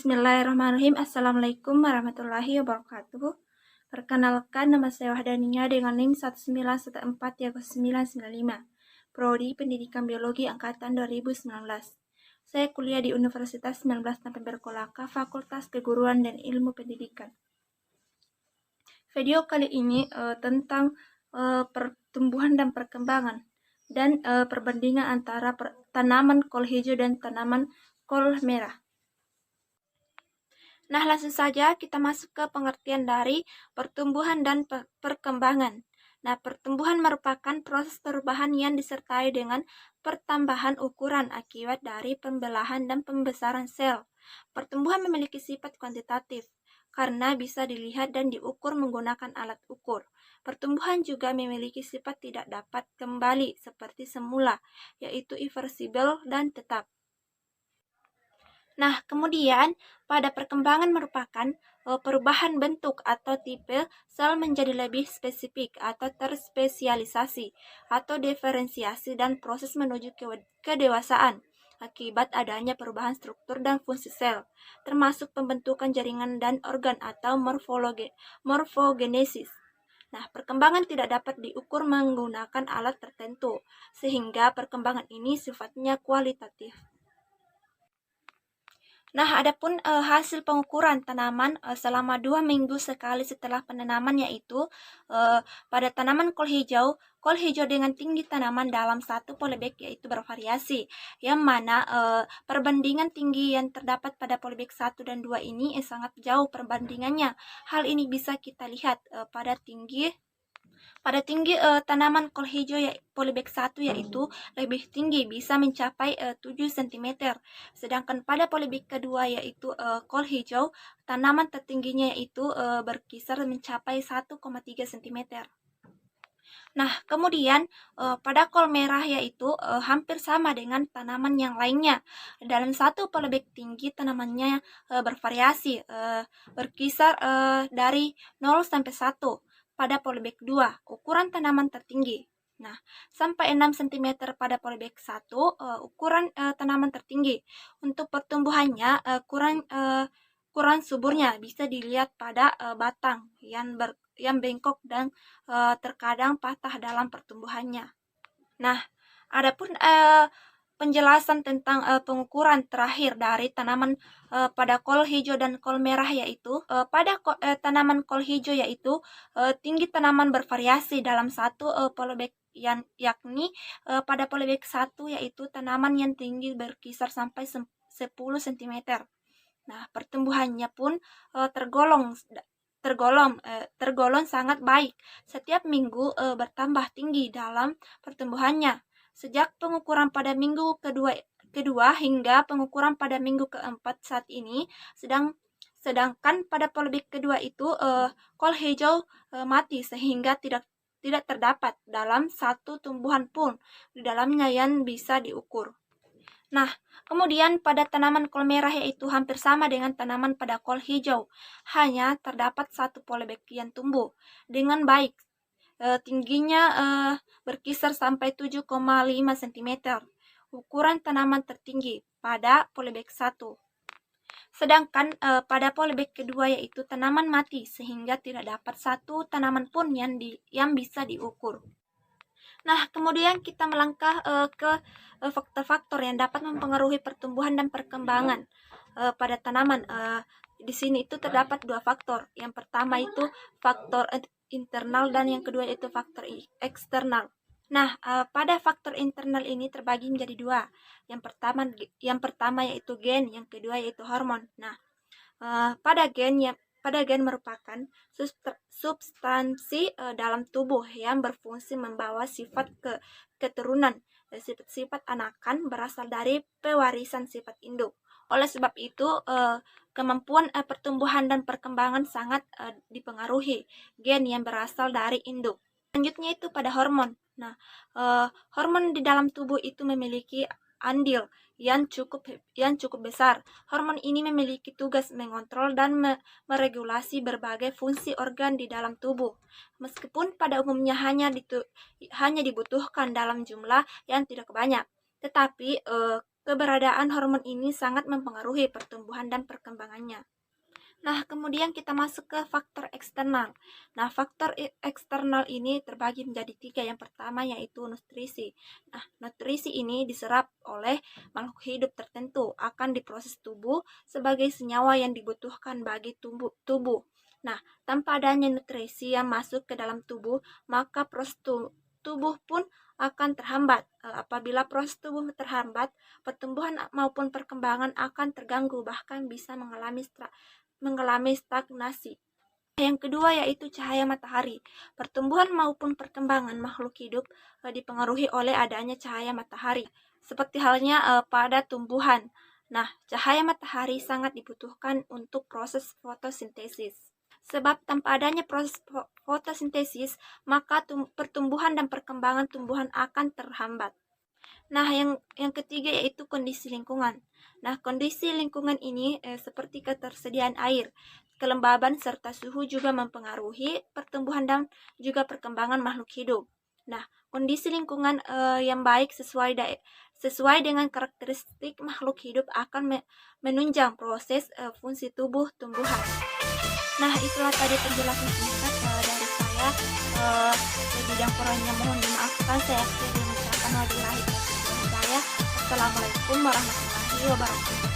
Bismillahirrahmanirrahim. Assalamualaikum warahmatullahi wabarakatuh. Perkenalkan, nama saya Wahdania dengan NIM 191430995, Prodi Pendidikan Biologi Angkatan 2019. Saya kuliah di Universitas 19 November Kolaka, Fakultas Keguruan dan Ilmu Pendidikan. Video kali ini tentang pertumbuhan dan perkembangan dan perbandingan antara tanaman kol hijau dan tanaman kol merah. Nah, langsung saja kita masuk ke pengertian dari pertumbuhan dan perkembangan. Nah, pertumbuhan merupakan proses perubahan yang disertai dengan pertambahan ukuran akibat dari pembelahan dan pembesaran sel. Pertumbuhan memiliki sifat kuantitatif karena bisa dilihat dan diukur menggunakan alat ukur. Pertumbuhan juga memiliki sifat tidak dapat kembali seperti semula, yaitu irreversible dan tetap. Nah, kemudian pada perkembangan merupakan perubahan bentuk atau tipe sel menjadi lebih spesifik atau terspesialisasi atau diferensiasi dan proses menuju kedewasaan akibat adanya perubahan struktur dan fungsi sel, termasuk pembentukan jaringan dan organ atau morfogenesis. Nah, perkembangan tidak dapat diukur menggunakan alat tertentu, sehingga perkembangan ini sifatnya kualitatif. Nah, adapun hasil pengukuran tanaman selama 2 minggu sekali setelah penanaman, yaitu pada tanaman kol hijau dengan tinggi tanaman dalam satu polybag yaitu bervariasi, yang mana perbandingan tinggi yang terdapat pada polybag 1 dan 2 ini sangat jauh perbandingannya. Hal ini bisa kita lihat pada tinggi tanaman kol hijau polybag 1 yaitu lebih tinggi, bisa mencapai 7 cm. Sedangkan pada polybag kedua yaitu kol hijau, tanaman tertingginya yaitu berkisar mencapai 1,3 cm. Nah, kemudian pada kol merah yaitu hampir sama dengan tanaman yang lainnya. Dalam satu polybag tinggi tanamannya bervariasi, berkisar dari 0 sampai 1. Pada polybag 2, ukuran tanaman tertinggi. Nah, sampai 6 cm pada polybag 1, ukuran tanaman tertinggi. Untuk pertumbuhannya kurang suburnya bisa dilihat pada batang yang bengkok dan terkadang patah dalam pertumbuhannya. Nah, adapun penjelasan tentang pengukuran terakhir dari tanaman pada kol hijau dan kol merah yaitu pada tanaman kol hijau yaitu tinggi tanaman bervariasi dalam satu polybag yakni pada polybag 1 yaitu tanaman yang tinggi berkisar sampai 10 cm. Nah, pertumbuhannya pun tergolong sangat baik. Setiap minggu bertambah tinggi dalam pertumbuhannya. Sejak pengukuran pada minggu kedua hingga pengukuran pada minggu keempat saat ini, sedangkan pada polybag kedua itu kol hijau mati sehingga tidak terdapat dalam satu tumbuhan pun di dalamnya yang bisa diukur. Nah, kemudian pada tanaman kol merah yaitu hampir sama dengan tanaman pada kol hijau, hanya terdapat satu polybag yang tumbuh dengan baik. Tingginya berkisar sampai 7,5 cm. Ukuran tanaman tertinggi pada polybag 1. Sedangkan pada polybag kedua yaitu tanaman mati sehingga tidak dapat satu tanaman pun yang bisa diukur. Nah, kemudian kita melangkah ke faktor-faktor yang dapat mempengaruhi pertumbuhan dan perkembangan pada tanaman. Di sini itu terdapat 2 faktor. Yang pertama itu faktor internal dan yang kedua itu faktor eksternal. Nah, pada faktor internal ini terbagi menjadi 2. Yang pertama yaitu gen, yang kedua yaitu hormon. Nah, pada gen merupakan substansi dalam tubuh yang berfungsi membawa sifat keturunan. Sifat anakan berasal dari pewarisan sifat induk. Oleh sebab itu, kemampuan pertumbuhan dan perkembangan sangat dipengaruhi gen yang berasal dari induk. Selanjutnya itu pada hormon. Nah, hormon di dalam tubuh itu memiliki andil yang cukup besar. Hormon ini memiliki tugas mengontrol dan meregulasi berbagai fungsi organ di dalam tubuh. Meskipun pada umumnya hanya dibutuhkan dalam jumlah yang tidak banyak, tetapi Keberadaan hormon ini sangat mempengaruhi pertumbuhan dan perkembangannya. Nah, kemudian kita masuk ke faktor eksternal. Nah, faktor eksternal ini terbagi menjadi 3. Yang pertama yaitu nutrisi. Nah, nutrisi ini diserap oleh makhluk hidup tertentu, akan diproses tubuh sebagai senyawa yang dibutuhkan bagi tubuh. Nah, tanpa adanya nutrisi yang masuk ke dalam tubuh, maka proses tubuh pun akan terhambat. Apabila proses tubuh terhambat, pertumbuhan maupun perkembangan akan terganggu, bahkan bisa mengalami stagnasi. Yang kedua yaitu cahaya matahari. Pertumbuhan maupun perkembangan makhluk hidup dipengaruhi oleh adanya cahaya matahari, seperti halnya pada tumbuhan. Nah, cahaya matahari sangat dibutuhkan untuk proses fotosintesis. Sebab tanpa adanya proses fotosintesis, maka pertumbuhan dan perkembangan tumbuhan akan terhambat. Nah, yang ketiga yaitu kondisi lingkungan. Nah, kondisi lingkungan ini seperti ketersediaan air, kelembaban serta suhu juga mempengaruhi pertumbuhan dan juga perkembangan makhluk hidup. Nah, kondisi lingkungan yang baik sesuai dengan karakteristik makhluk hidup akan menunjang proses fungsi tubuh tumbuhan. Nah, itulah tadi penjelasan singkat dari saya. Lebih dan kurangnya mohon dimaafkan. Saya akhiri mengucapkan wabillahi taufiq wal hidayah. Assalamualaikum warahmatullahi wabarakatuh.